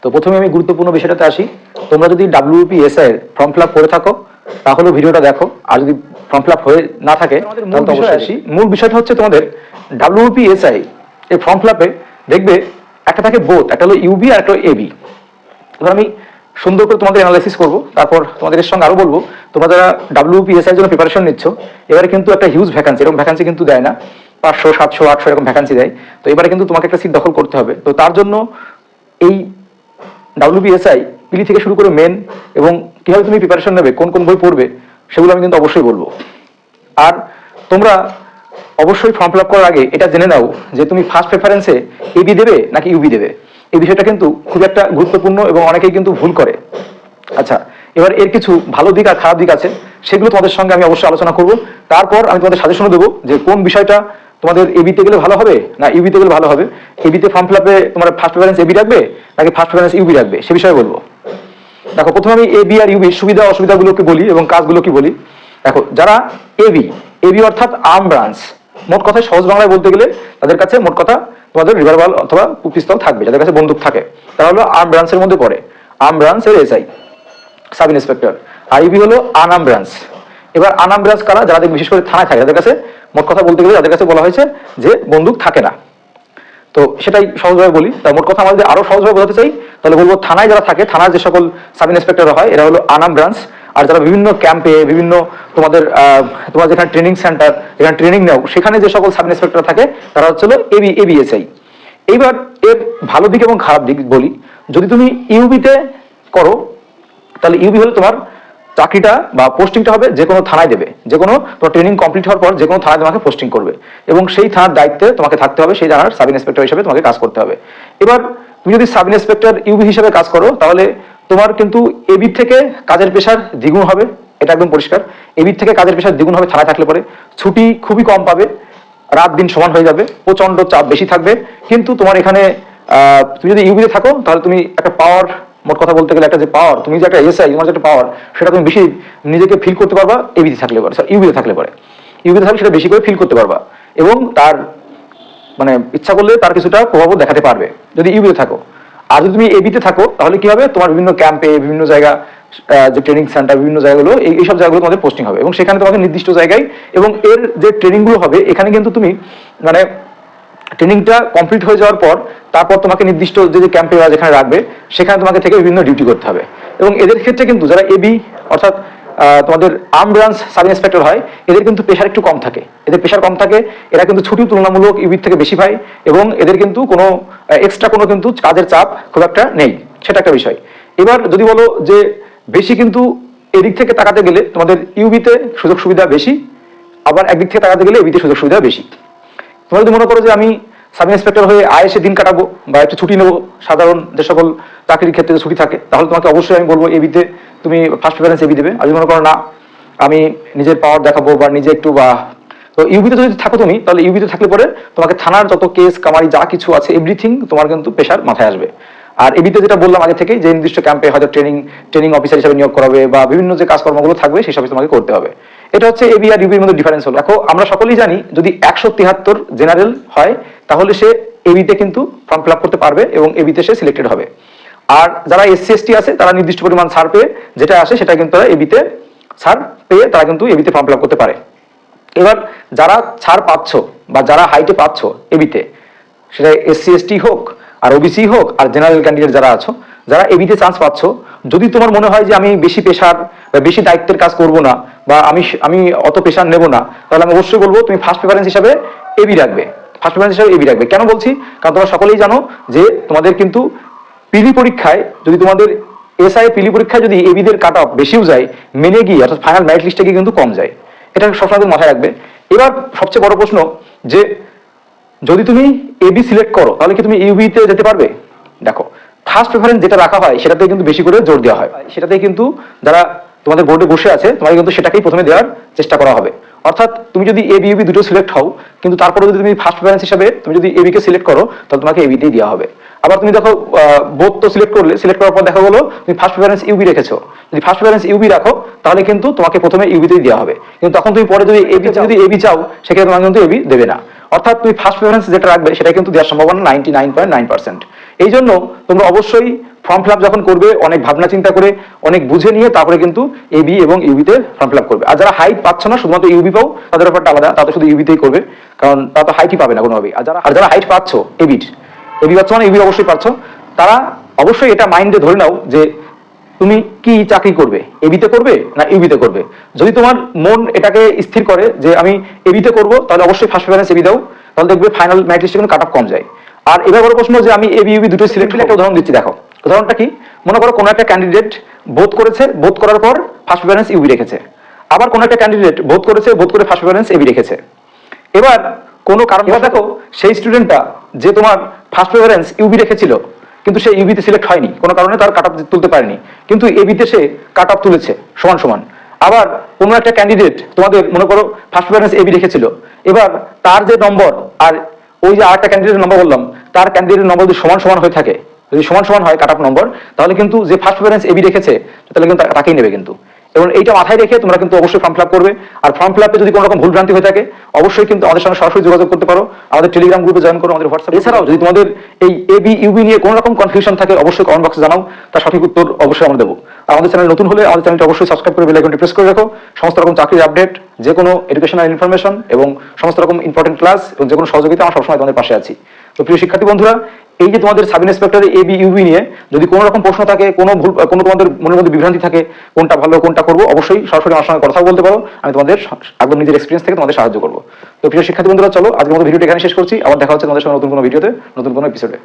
তো প্রথমে আমি গুরুত্বপূর্ণ বিষয়টাতে আসি। তোমরা যদি WPSI এর ফর্ম ফিল আপ করে থাকো তাহলে ভিডিওটা দেখো, আর যদি ফর্ম ফিল আপ হয়ে না থাকে আমাদের মূল বিষয়ে আসি। মূল বিষয়টা হচ্ছে তোমাদের WPSI এই ফর্ম ফিল আপে দেখবে একটা থাকে বোথ, একটা হলো ইউবি আর একটা হলো এবি। এবার আমি সুন্দর করে তোমাদের অ্যানালাইসিস করব, তারপর তোমাদের এর সঙ্গে আরো বলবো তোমরা যারা WPSI এর জন্য প্রিপারেশন নিচ্ছ এবারে কিন্তু একটা হিউজ ভ্যাকান্সি, এরকম ভ্যাকান্সি কিন্তু দেয় না, 500 700 800 এরকম ভ্যাকান্সি দেয়। তো এবারে কিন্তু তোমাকে একটা সিট দখল করতে হবে। তো তার জন্য এই WPSI পিলি থেকে শুরু করে মেন এবং কিভাবে তুমি প্রিপারেশন নেবে, কোন কোন বই পড়বে, সেগুলো আমি কিন্তু অবশ্যই বলবো। আর তোমরা অবশ্যই ফর্ম ফিল আপ করার আগে এটা জেনে নাও যে তুমি ফার্স্ট প্রেফারেন্সে এবি দেবে নাকি ইউবি দেবে। এই বিষয়টা কিন্তু খুব একটা গুরুত্বপূর্ণ এবং অনেকেই কিন্তু ভুল করে। আচ্ছা, এবার এর কিছু ভালো দিক আর খারাপ দিক আছে, সেগুলো তোমাদের সঙ্গে আমি অবশ্যই আলোচনা করব। তারপর আমি তোমাদের সাজেশনও দেবো যে কোন বিষয়টা তোমাদের এবিতে গেলে ভালো হবে না ইউবিতে গেলে ভালো হবে। এবিতে ফর্ম ফিল আপে তোমার ফার্স্ট প্রেফারেন্স এবি রাখবে নাকি ফার্স্ট প্রেফারেন্স ইউবি রাখবে, সে বিষয়ে বলবো। দেখো, প্রথমে আমি এবি আর ইউবির সুবিধা অসুবিধাগুলোকে বলি এবং কাজগুলো কি বলি। দেখো, যারা এবি এবি অর্থাৎ আর্ম ব্রাঞ্চ, মোট কথায় সহজ বাংলায় বলতে গেলে তাদের কাছে মোট কথা তোমাদের রিভলভার অথবা পিস্তল থাকবে, যাদের কাছে বন্দুক থাকে তারা হলো আর্ম ব্রাঞ্চের মধ্যে পড়ে। আর্ম ব্রাঞ্চের এসআই, সাব ইন্সপেক্টর। আর ইবি হলো আনআর্ম ব্রাঞ্চ। এবার আনআর্ম ব্রাঞ্চ কারা, যারা বিশেষ করে থানায় থাকে, যাদের কাছে মোট কথা বলতে গেলে যাদের কাছে বলা হয়েছে যে বন্দুক থাকে না। তো সেটাই সহজভাবে বলি। তার মোট কথা আমাদের আরো সহজভাবে বোঝাতে চাই তাহলে বলবো থানায় যারা থাকে, থানার যে সকল সাব ইন্সপেক্টর হয় এরা হলো আনআর্ম ব্রাঞ্চ। আর যারা বিভিন্ন ক্যাম্পে বিভিন্ন তোমাদের তোমার যেখানে ট্রেনিং সেন্টার, যেখানে ট্রেনিং নাও, সেখানে যে সকল সাব ইন্সপেক্টর থাকে তারা হচ্ছে এবিএসআই। এইবার এর ভালো দিক এবং খারাপ দিক বলি। যদি তুমি ইউবিতে করো তাহলে ইউবি হলো তোমার চাকরিটা বা পোস্টিংটা হবে যে কোনো থানায় দেবে, যে কোনো তোমার ট্রেনিং কমপ্লিট হওয়ার পর যে কোনো থানায় তোমাকে পোস্টিং করবে এবং সেই থানার দায়িত্বে তোমাকে থাকতে হবে, সেই থানার সাব ইন্সপেক্টর হিসেবে তোমাকে কাজ করতে হবে। এবার তুমি যদি সাব ইন্সপেক্টর ইউবি হিসেবে কাজ করো তাহলে তোমার কিন্তু এবি থেকে কাজের প্রেশার দ্বিগুণ হবে, এটা একদম পরিষ্কার। এবি থেকে কাজের প্রেশার দ্বিগুণ হবে থানায় থাকলে পরে, ছুটি খুবই কম পাবে, রাত দিন সমান হয়ে যাবে, প্রচন্ড চাপ বেশি থাকবে। কিন্তু তোমার এখানে তুমি যদি ইউবিতে থাকো তাহলে তুমি একটা পাওয়ার, মোট কথা বলতে গেলে একটা যে পাওয়ার, তুমি যে একটা এসআই, তোমার যে একটা পাওয়ার, সেটা তুমি বেশি নিজেকে ফিল করতে পারবা এবিতে থাকলে পরে, ইউবিতে থাকলে পরে। ইউবিতে থাকলে সেটা বেশি করে ফিল করতে পারবা এবং তার মানে ইচ্ছা করলে তার কিছুটা প্রভাবও দেখাতে পারবে যদি ইউবিতে থাকো। আর যদি তুমি এবিতে থাকো তাহলে কি হবে, তোমার বিভিন্ন ক্যাম্পে, বিভিন্ন জায়গা, যে ট্রেনিং সেন্টার, বিভিন্ন জায়গাগুলো, এইসব জায়গাগুলো তোমাদের পোস্টিং হবে এবং সেখানে তোমাকে নির্দিষ্ট জায়গায়, এবং এর যে ট্রেনিংগুলো হবে এখানে কিন্তু তুমি মানে ট্রেনিংটা কমপ্লিট হয়ে যাওয়ার পর তারপর তোমাকে নির্দিষ্ট যে ক্যাম্পে যেখানে রাখবে সেখানে তোমাকে থেকে বিভিন্ন ডিউটি করতে হবে। এবং এদের ক্ষেত্রে কিন্তু যারা এবি অর্থাৎ তোমাদের আর্ম ব্রাঞ্চ সাব ইন্সপেক্টর হয়, এদের কিন্তু প্রেশার একটু কম থাকে, এদের প্রেশার কম থাকে, এরা কিন্তু ছুটি তুলনামূলক ইউবির থেকে বেশি পায় এবং এদের কিন্তু কোনো এক্সট্রা কোনো কিন্তু কাজের চাপ খুব একটা নেই, সেটা একটা বিষয়। এবার যদি বলো যে বেশি, কিন্তু এদিক থেকে তাকাতে গেলে তোমাদের ইউবিতে সুযোগ সুবিধা বেশি, আবার একদিক থেকে তাকাতে গেলে এবিতে সুযোগ সুবিধা বেশি। তোমরা যদি মনে করো যে আমি সাব ইন্সপেক্টর হয়ে আয়েসে দিন কাটাবো বা একটু ছুটি নেবো, সাধারণ যে সকল চাকরির ক্ষেত্রে যে ছুটি থাকে, তাহলে তোমাকে অবশ্যই আমি বলবো এবিতে তুমি ফার্স্ট প্রেফারেন্স এবি দেবে। আর যদি মনে করো না আমি নিজের পাওয়ার দেখাবো বা নিজে একটু বা, তো ইউবিতে যদি থাকো তুমি, তাহলে ইউবিতে থাকলে পরে তোমাকে থানার যত কেস কামারি যা কিছু আছে এভরিথিং তোমার কিন্তু প্রেশার মাথায় আসবে। আর এবিতে যেটা বললাম আগে থেকে, যে নির্দিষ্ট ক্যাম্পে হয়তো ট্রেনিং অফিসার হিসেবে নিয়োগ করাবে বা বিভিন্ন যে কাজকর্মগুলো থাকবে সেই সব তোমাকে করতে হবে। এটা হচ্ছে এবি আর ইউবির মধ্যে ডিফারেন্স হলো। দেখো, আমরা সকলেই জানি যদি 173 জেনারেল হয় তাহলে সে এবিতে কিন্তু ফর্ম ফিল আপ করতে পারবে এবং এবিতে সে সিলেক্টেড হবে। আর যারা এসসি এসটি আছে তারা নির্দিষ্ট পরিমাণ ছাড় পেয়ে যেটা আসে সেটা কিন্তু তারা এবিতে ছাড় পেয়ে তারা কিন্তু এবিতে ফর্ম ফিল আপ করতে পারে। এবার যারা ছাড় পাচ্ছ বা যারা হাইটে পাচ্ছ এবিতে, সেটা এসসি এসটি হোক আর ওবিসি হোক আর জেনারেল ক্যান্ডিডেট যারা আছো, যারা এবিতে চান্স পাচ্ছ, যদি তোমার মনে হয় যে আমি বেশি পেশার বা বেশি দায়িত্বের কাজ করব না বা আমি অত পেশার নেব না, তাহলে আমি অবশ্যই বলবো তুমি ফার্স্ট প্রেফারেন্স হিসাবে এবি রাখবে। ফার্স্ট প্রেফারেন্স হিসাবে এবি রাখবে। কেন বলছি, কারণ তোমরা সকলেই জানো যে তোমাদের কিন্তু পিলি পরীক্ষায় যদি তোমাদের এসআই পিলি পরীক্ষায় যদি এবিদের কাট অফ বেশিও যায়, মেনে গিয়ে অর্থাৎ ফাইনাল মেরিট লিস্টে গিয়ে কিন্তু কম যায়। এটা সবসময় মাথায় রাখবে। এবার সবচেয়ে বড় প্রশ্ন যে যদি তুমি এবি সিলেক্ট করো তাহলে কি তুমি ইউবিতে যেতে পারবে? দেখো, ফার্স্ট প্রেফারেন্স যেটা রাখা হয় সেটাতে কিন্তু বেশি করে জোর দেওয়া হয়, সেটাতে কিন্তু যারা তোমাদের বোর্ডে বসে আছে তোমাকে কিন্তু সেটাকেই প্রথমে দেওয়ার চেষ্টা করা হবে। অর্থাৎ তুমি যদি এবি ইউবি দুটো সিলেক্ট হও, কিন্তু তারপরে যদি তুমি ফার্স্ট প্রেফারেন্স হিসাবে তুমি যদি এবি কে সিলেক্ট করো তাহলে তোমাকে এবিতেই দেওয়া হবে। আবার তুমি দেখো বোথ তো সিলেক্ট করার পর দেখা গেলো তুমি ফার্স্ট প্রেফারেন্স ইউবি রেখেছো, যদি ফার্স্ট প্রেফারেন্স ইউবি রাখো তাহলে কিন্তু তোমাকে প্রথমে ইউবিতেই দেওয়া হবে, কিন্তু তখন তুমি পরে যদি এবি চাও সেক্ষেত্রে তোমাকে কিন্তু এবি দেবে না। অর্থাৎ তুমি ফার্স্ট প্রেফারেন্স যেটা রাখবে সেটা কিন্তু দেওয়ার সম্ভাবনা 99.9%। এই জন্য তোমরা অবশ্যই ফর্ম ফিল আপ যখন করবে অনেক ভাবনা চিন্তা করে অনেক বুঝে নিয়ে তারপরে কিন্তু এবি এবং ইউবিতে ফর্ম ফিল আপ করবে। আর যারা হাইট পাচ্ছ না, শুধুমাত্র ইউবি পাও, তাদের ব্যাপারটা আলাদা, তারা শুধু ইউবিতেই করবে, কারণ তারা তো হাইটই পাবে না কোনোভাবেই। আর যারা হাইট পাচ্ছ এবি পাচ্ছ মানে ইউবি অবশ্যই পাচ্ছ, তারা অবশ্যই এটা মাইন্ডে ধরে নাও যে তুমি কি চাকরি করবে, এবিতে করবে না ইউবিতে করবে। যদি তোমার মন এটাকে স্থির করে যে আমি এবিতে করব, তাহলে অবশ্যই ফার্স্ট প্রেফারেন্স এবি দাও, তাহলে দেখবে ফাইনাল মেরিট লিস্টে কিন্তু কাট অফ কম যায়। আর এবার বড় প্রশ্ন যে আমি এবি ইউবি দুটো সিলেক্ট করে একটা উদাহরণ দিচ্ছি, দেখো উদাহরণটা কি। মনে করো কোনো একটা ক্যান্ডিডেট বোধ করেছে, বোধ করার পর ফার্স্ট প্রেফারেন্স ইউবি রেখেছে। আবার কোনো একটা ক্যান্ডিডেট বোধ করেছে, বোধ করে ফার্স্ট প্রেফারেন্স এবি রেখেছে। এবার কোনো কারণ দেখো সেই স্টুডেন্টটা যে তোমার ফার্স্ট প্রেফারেন্স ইউবি রেখেছিল, কিন্তু সে ইউবিতে সিলেক্ট হয়নি, কোনো কারণে তার কাট অফ তুলতে পারেনি, কিন্তু এবিতে সে কাট অফ তুলেছে সমান সমান। আবার কোনো একটা ক্যান্ডিডেট তোমাদের মনে করো ফার্স্ট প্রেফারেন্স এবি রেখেছিল, এবার তার যে নম্বর আর ওই যে আরেকটা ক্যান্ডিডেটের নম্বর বললাম, তার ক্যান্ডিডেটের নম্বর যদি সমান সমান হয়ে থাকে, যদি সমান সমান হয় কাট অফ নম্বর, তাহলে কিন্তু যে ফার্স্ট প্রেফারেন্স এবি রেখেছে তাহলে কিন্তু তাকেই নেবে কিন্তু। এবং এইটা মাথায় রেখে তোমরা কিন্তু অবশ্যই ফর্ম ফিল আপ করবে। আর ফর্ম ফিল আপে যদি কোনো রকম ভুলভ্রান্তি হয়ে থাকে অবশ্যই কিন্তু আমাদের সঙ্গে সরাসরি যোগাযোগ করতে পারো, আমাদের টেলিগ্রাম গ্রুপে জয়েন করো, আমাদের হোয়াটসঅ্যাপ। এছাড়াও যদি তোমাদের এই এবি ইউবি নিয়ে কোনো রকম কনফিউশন থাকে অবশ্যই কমেন্ট বক্সে জানাও, তার সঠিক উত্তর অবশ্যই আমরা দেবো। আর আমাদের চ্যানেল নতুন হলে আমাদের চ্যানেলটি অবশ্যই সাবস্ক্রাইব করে বেল আইকনটি প্রেস করে রাখো। সমস্ত রকম চাকরির আপডেট, যে কোনো এডুকেশনাল ইনফরমেশন এবং সমস্ত রকম ইম্পর্টেন্ট ক্লাস এবং যে কোনো সহযোগিতা আমরা সবসময় তোমাদের পাশে আছি। তো প্রিয় শিক্ষার্থী বন্ধুরা, এই যে তোমাদের সাব ইন্সপেক্টরের এবি ইউবি নিয়ে যদি কোনো রকম প্রশ্ন থাকে, কোনো ভুল, কোনো তোমাদের মনের মধ্যে বিভ্রান্তি থাকে, কোনটা ভালো কোনটা করবো, অবশ্যই সরাসরি আমার সঙ্গে কথা বলতে পারো। আমি তোমাদের একদম নিজের এক্সপিরিয়েন্স থেকে তোমাদের সাহায্য করবো। তো প্রিয় শিক্ষার্থী বন্ধুরা, চলো আজকের মতো ভিডিওটি এখানে শেষ করছি। আবার দেখা হচ্ছে তোমাদের সঙ্গে নতুন কোনো ভিডিওতে, নতুন কোনো এপিসোডে।